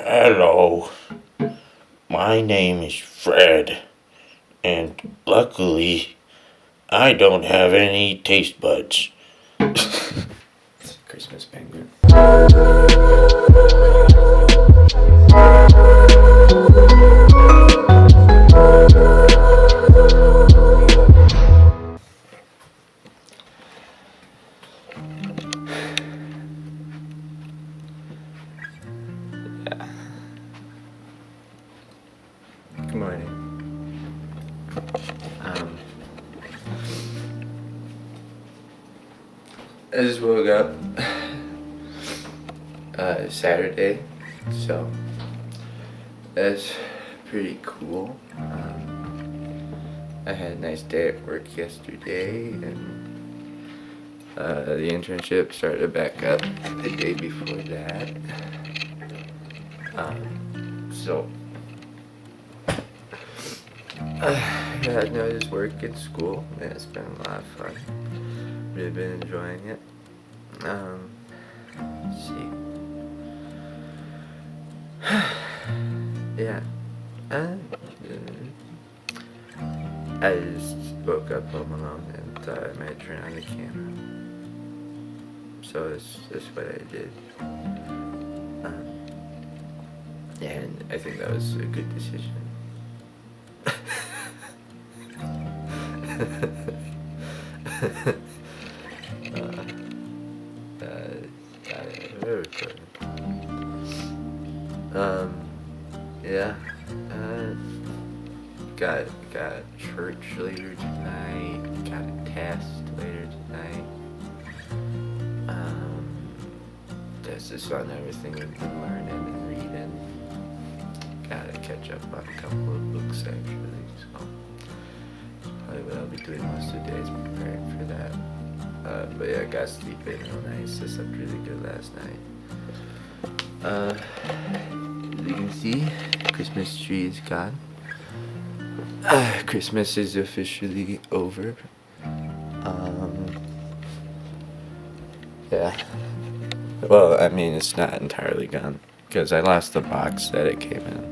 Hello, my name is Fred, and luckily, I don't have any taste buds. Christmas penguin. Yeah. Good morning. I just woke up Saturday, so that's pretty cool. I had a nice day at work yesterday, and the internship started back up the day before that. So yeah, no, just work and school. Yeah, it's been a lot of fun. Really been enjoying it. Let's see. Yeah. I just woke up home alone and thought I might turn on the camera. So that's what I did. And I think that was a good decision. Yeah. Got church later tonight. Got a test later tonight. That's just on everything we've been learning and reading. Gotta catch up on a couple of books actually. So probably what I'll be doing most of the day is preparing for that. But yeah, I got sleep in real nice. I slept really good last night. As you can see, Christmas tree is gone. Christmas is officially over. Yeah. Well, I mean, it's not entirely gone because I lost the box that it came in,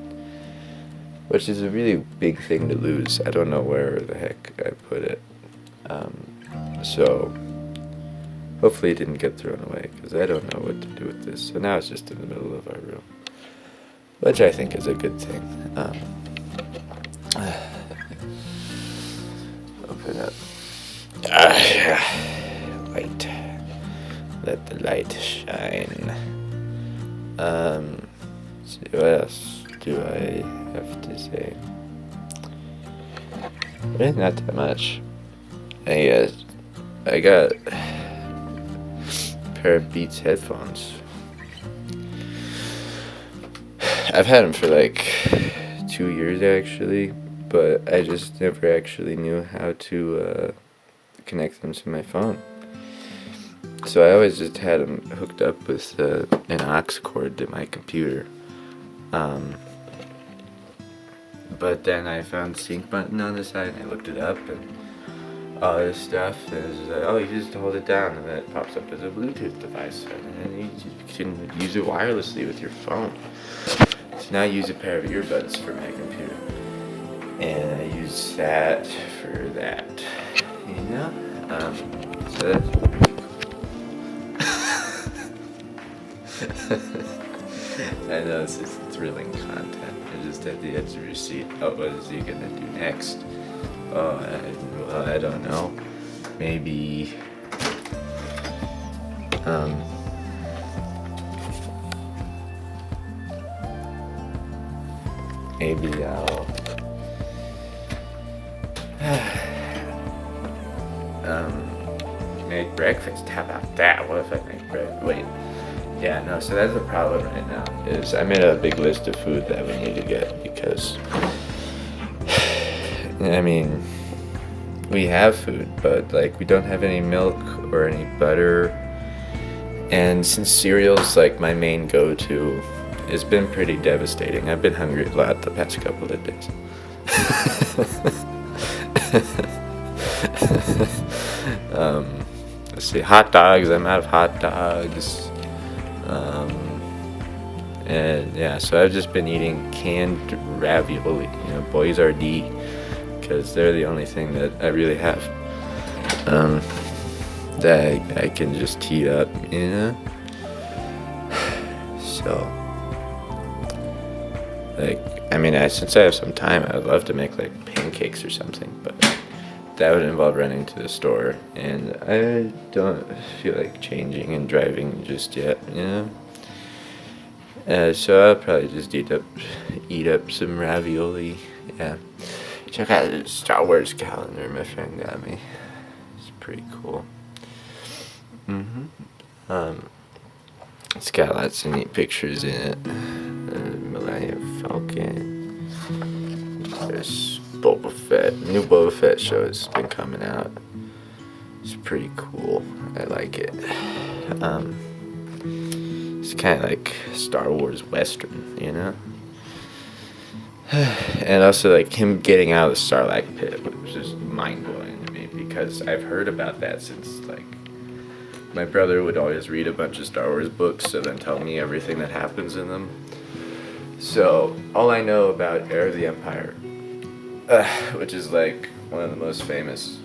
which is a really big thing to lose. I don't know where the heck I put it. So hopefully it didn't get thrown away because I don't know what to do with this. So now it's just in the middle of our room, which I think is a good thing. Open up. Light. Let the light shine. See, what else do I have to say? Really not that much. I got a pair of Beats headphones. I've had them for like 2 years actually, but I just never actually knew how to connect them to my phone. So I always just had them hooked up with an aux cord to my computer. But then I found the sync button on the side and I looked it up and all this stuff. And it's just like, oh, you just hold it down and then it pops up as a Bluetooth device. And then you can use it wirelessly with your phone. So now I use a pair of earbuds for my computer. And I use that for that. You know? So that's pretty cool. I know this is thrilling content. You're just at the edge of your seat. Oh, what is he gonna do next? Oh, I don't know. Maybe maybe I'll make breakfast. How about that? What if I make breakfast? Wait. Yeah, no, so that's the problem right now, is I made a big list of food that we need to get because, I mean, we have food, but, like, we don't have any milk or any butter, and since cereal's, like, my main go-to, it's been pretty devastating. I've been hungry a lot the past couple of days. Let's see, hot dogs, I'm out of hot dogs. And yeah, so I've just been eating canned ravioli, Boys RD, because they're the only thing that I really have that I can just heat up, So, since I have some time, I would love to make like pancakes or something, but that would involve running to the store, and I don't feel like changing and driving just yet, So I'll probably just eat up some ravioli. Yeah, check out the Star Wars calendar my friend got me. It's pretty cool. It's got lots of neat pictures in it. Millennium Falcon. There's Boba Fett. New Boba Fett show has been coming out. It's pretty cool. I like it. It's kind of like Star Wars Western, And also like him getting out of the Sarlacc pit, which is mind blowing to me because I've heard about that since like my brother would always read a bunch of Star Wars books and then tell me everything that happens in them. So all I know about Heir of the Empire, which is like one of the most famous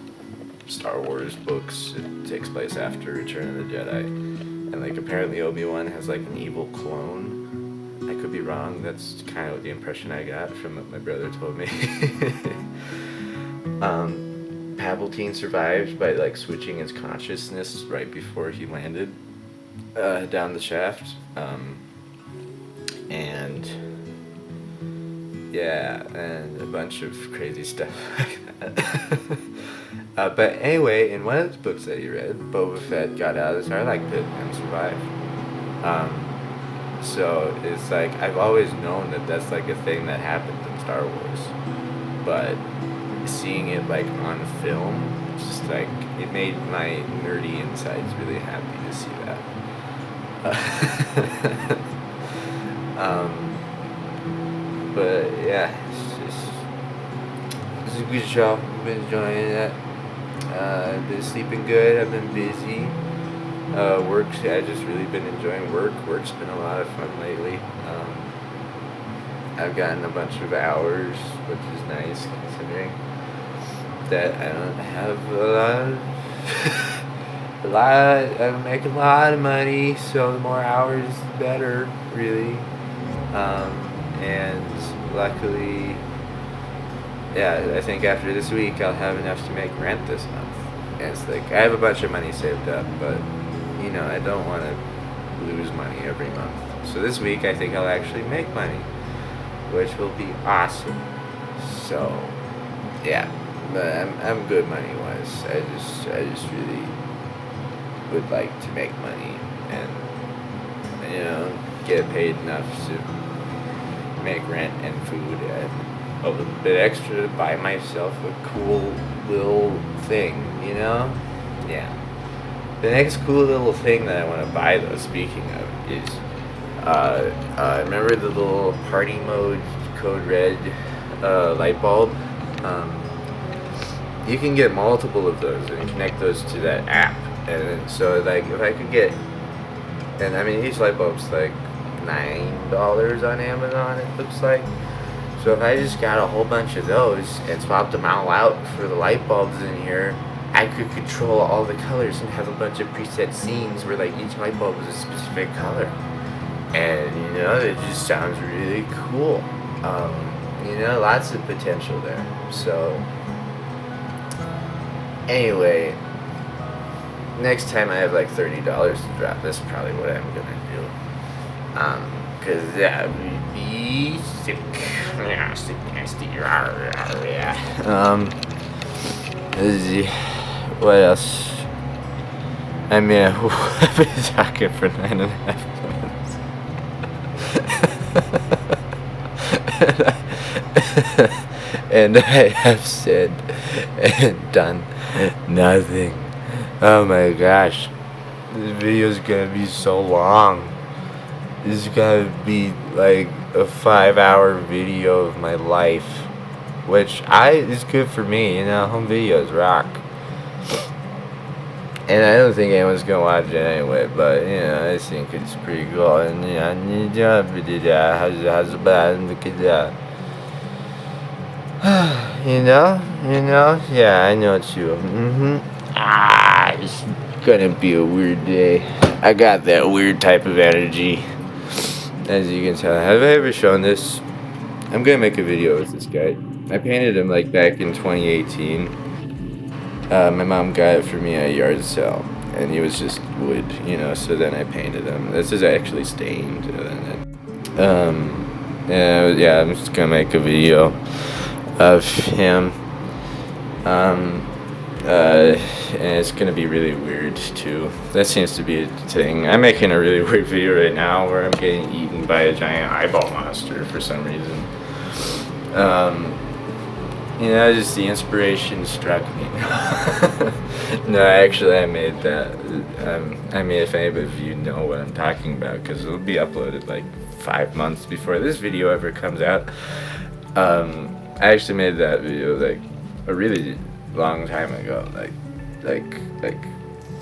Star Wars books, it takes place after Return of the Jedi, and like apparently Obi-Wan has like an evil clone. I could be wrong. That's kind of the impression I got from what my brother told me. Palpatine survived by like switching his consciousness right before he landed down the shaft, and yeah, and a bunch of crazy stuff like that. But anyway, in one of the books that you read, Boba Fett got out of the Sarlacc pit and survived. So it's like I've always known that that's like a thing that happens in Star Wars, but seeing it like on film, it's just like it made my nerdy insides really happy to see that. But yeah, it's a good show. I've been enjoying it. I've been sleeping good. I've been busy. I've just really been enjoying work. Work's been a lot of fun lately. I've gotten a bunch of hours, which is nice considering that I don't have I'm making a lot of money, so the more hours, the better, really. And luckily, yeah, I think after this week, I'll have enough to make rent this month. And it's like, I have a bunch of money saved up, but, I don't want to lose money every month. So this week, I think I'll actually make money, which will be awesome. So, yeah, but I'm good money-wise. I just really would like to make money and, get paid enough to make rent and food and a little bit extra to buy myself a cool little thing, Yeah. The next cool little thing that I want to buy, though, speaking of, is, remember the little party mode code red light bulb? You can get multiple of those and connect those to that app. And so, like, if I could get, and I mean, each light bulb's like $9 on Amazon, it looks like. So if I just got a whole bunch of those and swapped them all out for the light bulbs in here, I could control all the colors and have a bunch of preset scenes where like each light bulb is a specific color. And it just sounds really cool. Lots of potential there. So anyway, next time I have like $30 to drop, that's probably what I'm gonna do. Cause that would be sick. Yeah, sick, nasty. Yeah. Let's see. What else? I mean, I've been talking for 9.5 minutes. And I have said and done nothing. Oh my gosh. This video is gonna be so long. This is gonna be like a 5-hour video of my life, which is good for me, home videos rock. And I don't think anyone's gonna watch it anyway, but you know, I think it's pretty cool. And how's bad? Look at that. Yeah, I know it's you. It's gonna be a weird day. I got that weird type of energy, as you can tell. Have I ever shown this? I'm gonna make a video with this guy. I painted him like back in 2018. My mom got it for me at a yard sale, and he was just wood, you know. So then I painted him. This is actually stained. Yeah, I'm just gonna make a video of him. And it's gonna be really weird too. That seems to be a thing. I'm making a really weird video right now where I'm getting eaten by a giant eyeball monster for some reason. You know, just the inspiration struck me. No, actually, I made that. I mean, if any of you know what I'm talking about, because it'll be uploaded like 5 months before this video ever comes out. I actually made that video like a really long time ago, like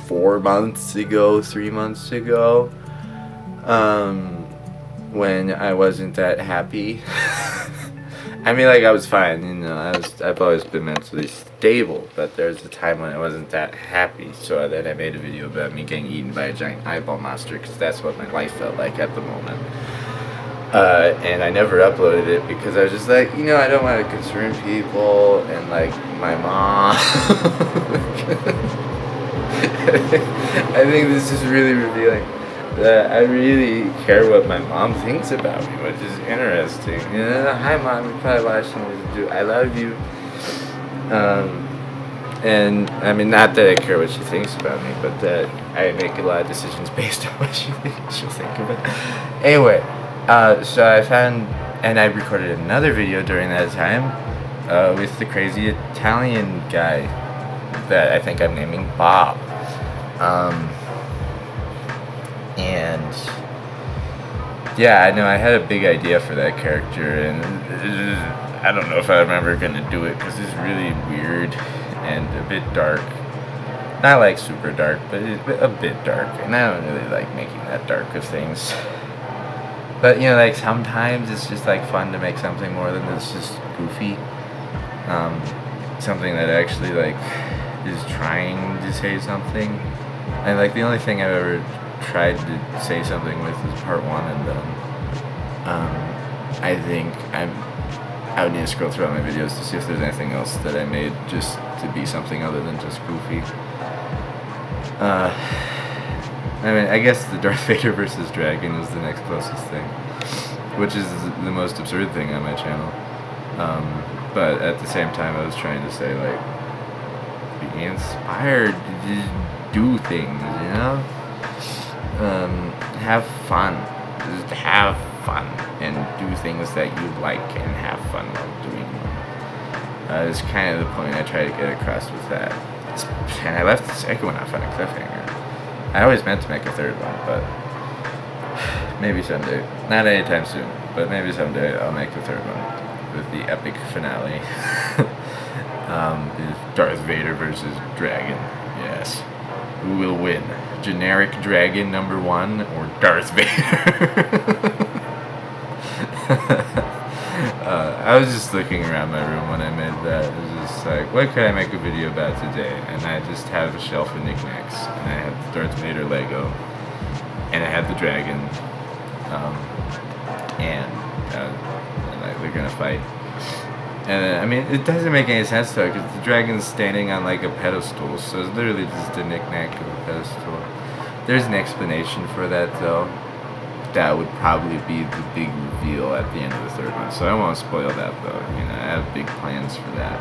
4 months ago, 3 months ago, when I wasn't that happy. I mean, like, I was fine, you know, I've always been mentally stable, but there was a time when I wasn't that happy, so then I made a video about me getting eaten by a giant eyeball monster, because that's what my life felt like at the moment. And I never uploaded it because I was just like, you know, I don't want to concern people and like my mom. I think this is really revealing that I really care what my mom thinks about me, which is interesting. You know, hi mom, you're probably watching this dude. I love you. And I mean, not that I care what she thinks about me, but that I make a lot of decisions based on what she'll think about it. Anyway. So I found, and I recorded another video during that time, with the crazy Italian guy that I think I'm naming Bob. And yeah, I know I had a big idea for that character, and I don't know if I'm ever gonna do it because it's really weird and a bit dark. Not like super dark, but a bit dark, and I don't really like making that dark of things. But, you know, like, sometimes it's just, like, fun to make something more than it's just goofy. Something that actually, like, is trying to say something. And, like, the only thing I've ever tried to say something with is part 1, and, I think I would need to scroll through all my videos to see if there's anything else that I made just to be something other than just goofy. I mean, I guess the Darth Vader versus Dragon is the next closest thing, which is the most absurd thing on my channel. But at the same time, I was trying to say, like, be inspired to just do things, you know? Have fun. Just have fun and do things that you like and have fun while doing them. It's kind of the point I try to get across with that. And I left the second one off on a cliffhanger. I always meant to make a third one, but maybe someday. Not anytime soon, but maybe someday I'll make the third one with the epic finale. Darth Vader versus Dragon. Yes. Who will win? Generic Dragon number 1 or Darth Vader? I was just looking around my room when I made that. It was just like, what could I make a video about today? And I just have a shelf of knickknacks. And I had the Darth Vader Lego. And I had the dragon. And they're gonna fight. And I mean, it doesn't make any sense though, because the dragon's standing on like a pedestal. So it's literally just a knickknack of a pedestal. There's an explanation for that though. That would probably be the big reveal at the end of the third one. So I won't spoil that though. You know, I have big plans for that.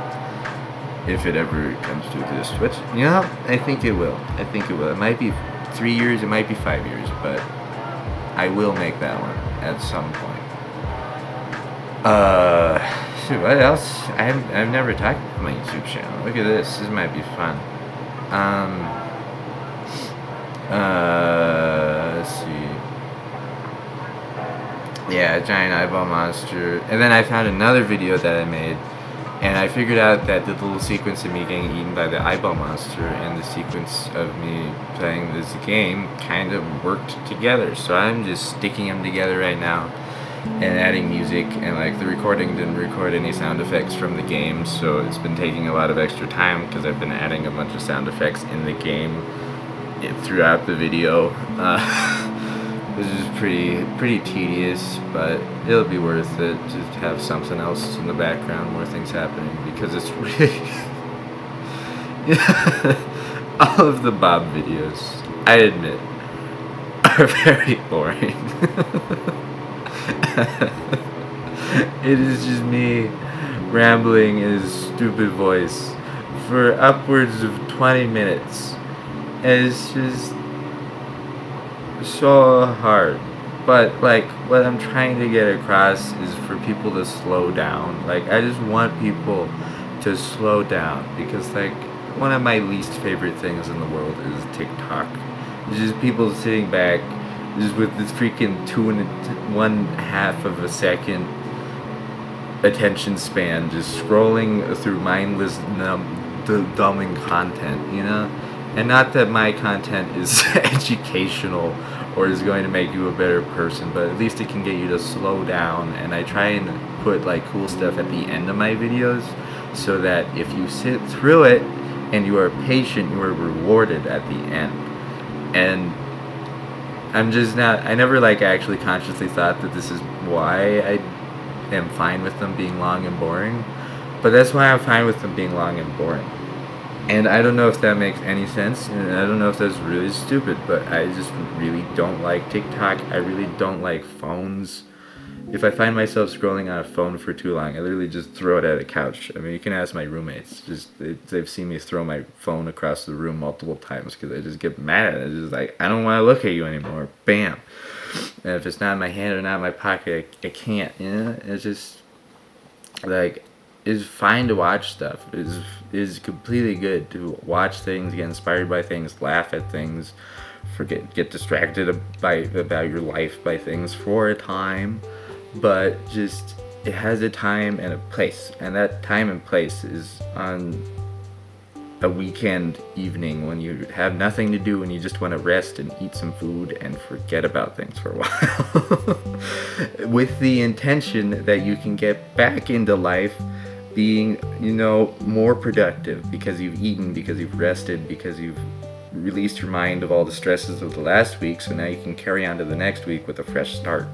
If it ever comes to exist. Which, you know, I think it will. I think it will. It might be 3 years, it might be 5 years, but I will make that one at some point. Shoot, what else? I've never talked about my YouTube channel. Look at this. This might be fun. Let's see. Yeah, giant eyeball monster. And then I found another video that I made And I figured out that the little sequence of me getting eaten by the eyeball monster and the sequence of me playing this game kind of worked together. So I'm just sticking them together right now and adding music. And like the recording didn't record any sound effects from the game, so it's been taking a lot of extra time because I've been adding a bunch of sound effects in the game throughout the video. This is pretty tedious, but it'll be worth it to have something else in the background, more things happening, because it's really all of the Bob videos, I admit, are very boring. It is just me rambling in a stupid voice for upwards of 20 minutes. And it's just so hard. But like what I'm trying to get across is for people to slow down. Like I just want people to slow down, because like one of my least favorite things in the world is TikTok. It's just people sitting back just with this freaking 1/2 of a second attention span, just scrolling through mindless dumbing content, you know? And not that my content is educational or is going to make you a better person, but at least it can get you to slow down. And I try and put like cool stuff at the end of my videos, so that if you sit through it and you are patient, you are rewarded at the end. And I'm just not, I never like actually consciously thought that this is why I am fine with them being long and boring, but that's why I'm fine with them being long and boring. And I don't know if that makes any sense, and I don't know if that's really stupid, but I just really don't like TikTok. I really don't like phones. If I find myself scrolling on a phone for too long, I literally just throw it at a couch. I mean, you can ask my roommates. Just they've seen me throw my phone across the room multiple times because I just get mad at it. It's just like, I don't want to look at you anymore. Bam. And if it's not in my hand or not in my pocket, I can't. You know? It's just like, it's fine to watch stuff. It's completely good to watch things, get inspired by things, laugh at things, get distracted about your life by things for a time. But just, it has a time and a place, and that time and place is on a weekend evening when you have nothing to do and you just want to rest and eat some food and forget about things for a while. With the intention that you can get back into life being, you know, more productive because you've eaten, because you've rested, because you've released your mind of all the stresses of the last week, so now you can carry on to the next week with a fresh start.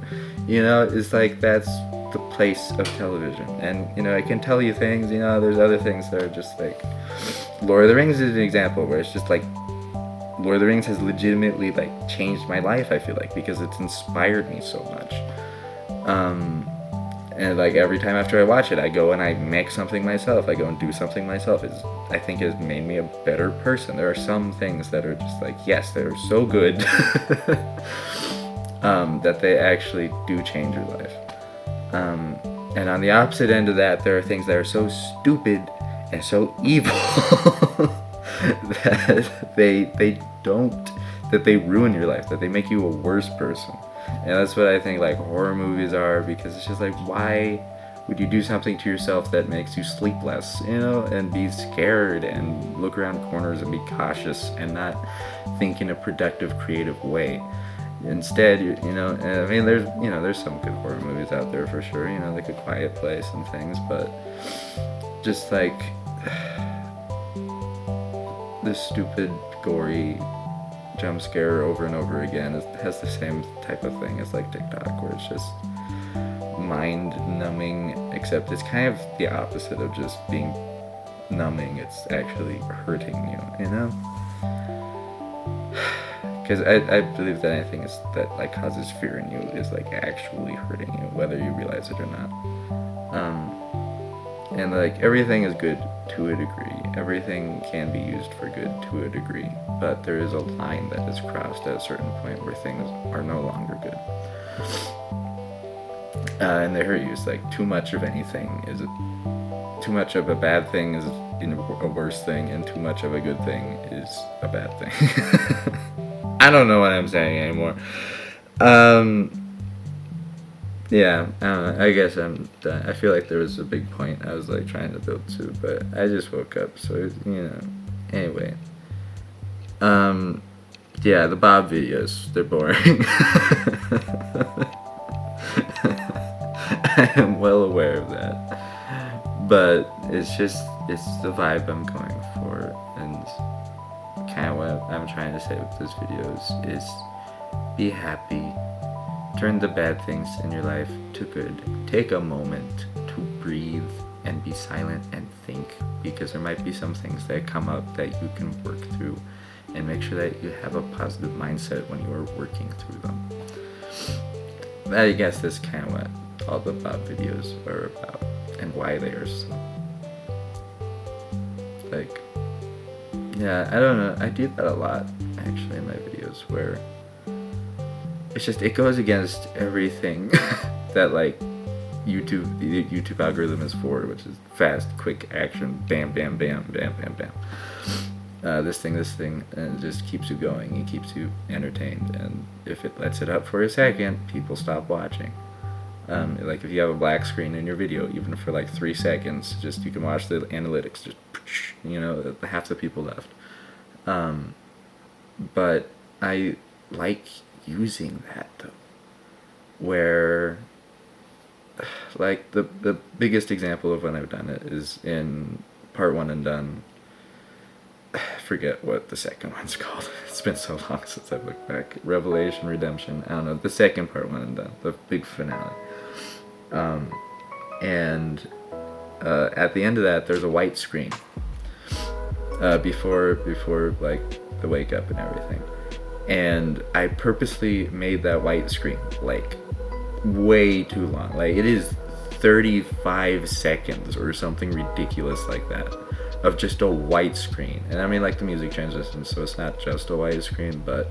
You know, it's like, that's the place of television. And, you know, I can tell you things, you know, there's other things that are just like, Lore of the Rings is an example where it's just like, Lord of the Rings has legitimately like changed my life, I feel like, because it's inspired me so much. And like every time after I watch it, I go and I make something myself. I go and do something myself. I think it has made me a better person. There are some things that are just like, yes, they're so good that they actually do change your life. And on the opposite end of that, there are things that are so stupid and so evil that they ruin your life, that they make you a worse person. And that's what I think like horror movies are, because it's just like, why would you do something to yourself that makes you sleep less, you know, and be scared and look around corners and be cautious and not think in a productive, creative way? Instead, you know, I mean, there's some good horror movies out there for sure, you know, like A Quiet Place and things, but just like this stupid, gory jump scare over and over again has the same type of thing as like TikTok, where it's just mind numbing, except it's kind of the opposite of just being numbing. It's actually hurting you, you know? Because I believe that anything that like causes fear in you is like actually hurting you, whether you realize it or not. And like everything is good to a degree. Everything can be used for good to a degree, but there is a line that is crossed at a certain point where things are no longer good. And they hurt you. It's like too much of anything is too much of a bad thing is a worse thing, and too much of a good thing is a bad thing. I don't know what I'm saying anymore. Yeah, I don't know. I guess I'm done. I feel like there was a big point I was like trying to build to, but I just woke up, so Anyway, um, yeah, the Bob videos, they're boring. I am well aware of that, but it's the vibe I'm going for, and kind of what I'm trying to say with those videos is be happy. Turn the bad things in your life to good. Take a moment to breathe and be silent and think, because there might be some things that come up that you can work through, and make sure that you have a positive mindset when you are working through them. I guess that's kind of what all the Bob videos are about, and why they are so, like, yeah, I don't know, I do that a lot actually in my videos, where it goes against everything that like the YouTube algorithm is for, which is fast, quick action, bam, bam, bam, bam, bam, bam. This thing, and it just keeps you going. It keeps you entertained, and if it lets it up for a second, people stop watching. Like if you have a black screen in your video, even for like 3 seconds, just you can watch the analytics. Just half the people left. But I like using that though, where like the biggest example of when I've done it is in part 1 and done. I forget what the second one's called. It's been so long since I've looked back. Revelation, Redemption, I don't know, the second part 1 and done, the big finale. And at the end of that, there's a white screen before like the wake up and everything. And I purposely made that white screen like way too long. Like it is 35 seconds or something ridiculous like that of just a white screen. And I mean, like, the music transitions, so it's not just a white screen, but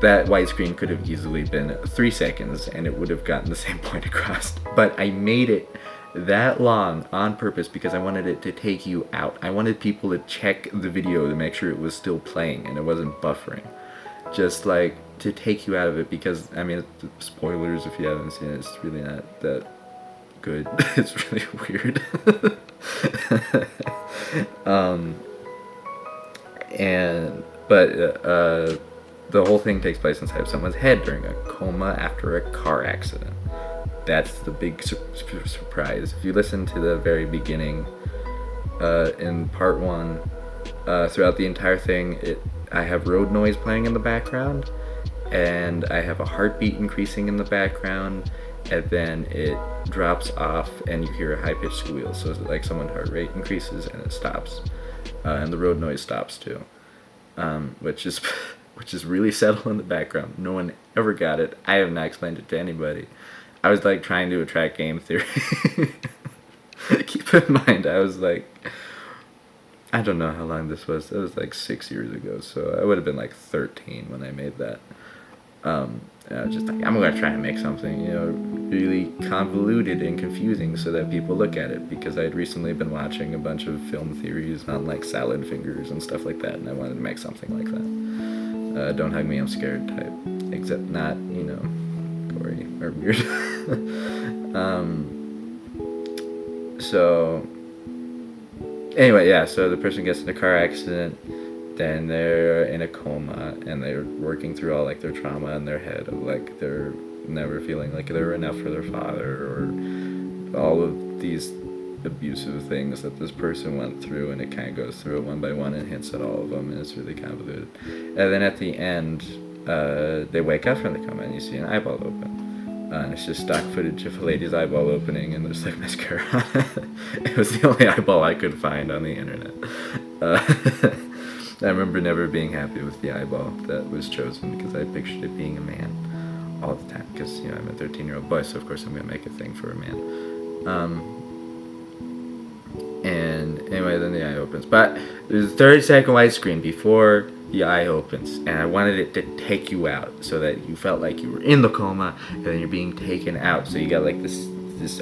that white screen could have easily been 3 seconds and it would have gotten the same point across. But I made it that long on purpose because I wanted it to take you out. I wanted people to check the video to make sure it was still playing and it wasn't buffering. Just like to take you out of it, because I mean, spoilers if you haven't seen it, it's really not that good. It's really weird. The whole thing takes place inside someone's head during a coma after a car accident. That's the big surprise. If you listen to the very beginning, in part 1, throughout the entire thing, I have road noise playing in the background, and I have a heartbeat increasing in the background, and then it drops off and you hear a high-pitched squeal, so it's like someone's heart rate increases and it stops, and the road noise stops too, which is really subtle in the background. No one ever got it. I have not explained it to anybody. I was like trying to attract game theory. Keep in mind, I was like, I don't know how long this was. It was like 6 years ago, so I would have been like 13 when I made that. I was just like, I'm gonna try and make something, really convoluted and confusing so that people look at it, because I had recently been watching a bunch of film theories on like salad fingers and stuff like that, and I wanted to make something like that. Don't hug me, I'm scared type, except not, gory or weird. So anyway, yeah, so the person gets in a car accident, then they're in a coma, and they're working through all like their trauma in their head of like they're never feeling like they're enough for their father, or all of these abusive things that this person went through, and it kind of goes through it one by one and hints at all of them, and it's really convoluted. And then at the end, they wake up from the coma and you see an eyeball open. And it's just stock footage of a lady's eyeball opening, and there's like mascara on it. It was the only eyeball I could find on the internet. I remember never being happy with the eyeball that was chosen, because I pictured it being a man all the time, because I'm a 13-year-old boy, so of course I'm going to make a thing for a man. And anyway, then the eye opens. But there's a 30-second white screen before the eye opens, and I wanted it to take you out so that you felt like you were in the coma and then you're being taken out, so you got like this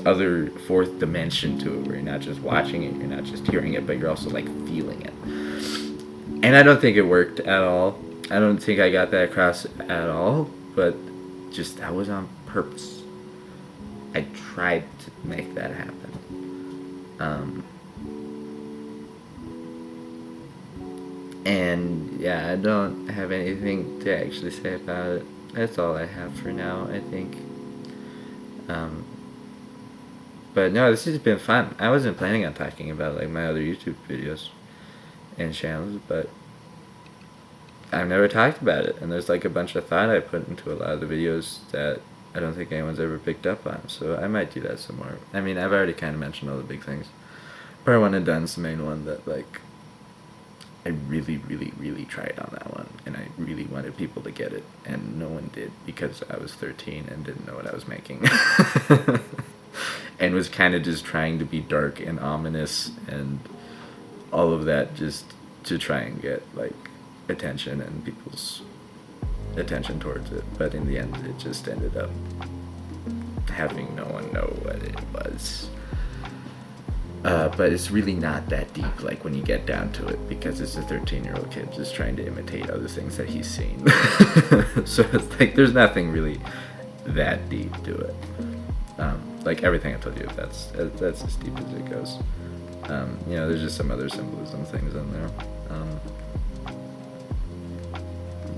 other fourth dimension to it, where you're not just watching it, you're not just hearing it, but you're also like feeling it. And I don't think it worked at all. I don't think I got that across at all, but just that was on purpose. I tried to make that happen. And yeah, I don't have anything to actually say about it. That's all I have for now, I think. But no, this has been fun. I wasn't planning on talking about like my other YouTube videos and channels, but I've never talked about it, and there's like a bunch of thought I put into a lot of the videos that I don't think anyone's ever picked up on, so I might do that some more. I mean, I've already kind of mentioned all the big things. Part 1 and Done's the main one that, like, I really, really, really tried on that one, and I really wanted people to get it, and no one did because I was 13 and didn't know what I was making. And was kind of just trying to be dark and ominous and all of that just to try and get, like, attention and people's attention towards it. But in the end, it just ended up having no one know what it was. But it's really not that deep, like, when you get down to it, because it's a 13-year-old kid just trying to imitate other things that he's seen. So it's like, there's nothing really that deep to it. Like everything I told you, that's as deep as it goes. You know, there's just some other symbolism things in there.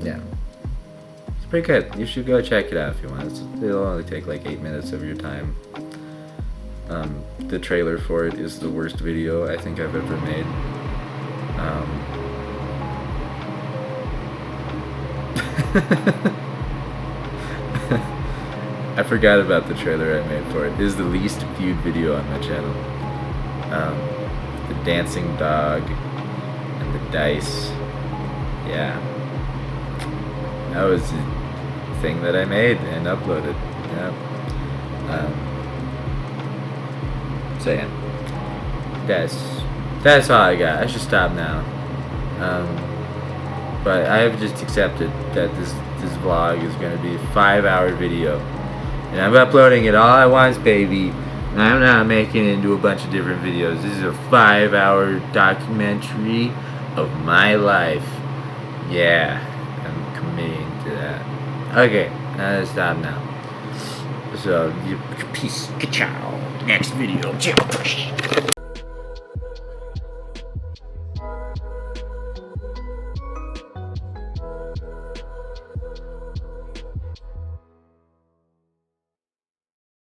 Yeah. It's pretty good. You should go check it out if you want. It'll only take like 8 minutes of your time. The trailer for it is the worst video I think I've ever made. I forgot about the trailer I made for it. It is the least viewed video on my channel. The dancing dog and the dice. Yeah. That was the thing that I made and uploaded. Yeah. So yeah. That's all I got. I should stop now. But I have just accepted that this vlog is going to be a 5-hour video. And I'm uploading it all at once, baby. And I'm not making it into a bunch of different videos. This is a 5-hour documentary of my life. Yeah, I'm committing to that. Okay, stop now. So, peace. Ka-chow. Next video.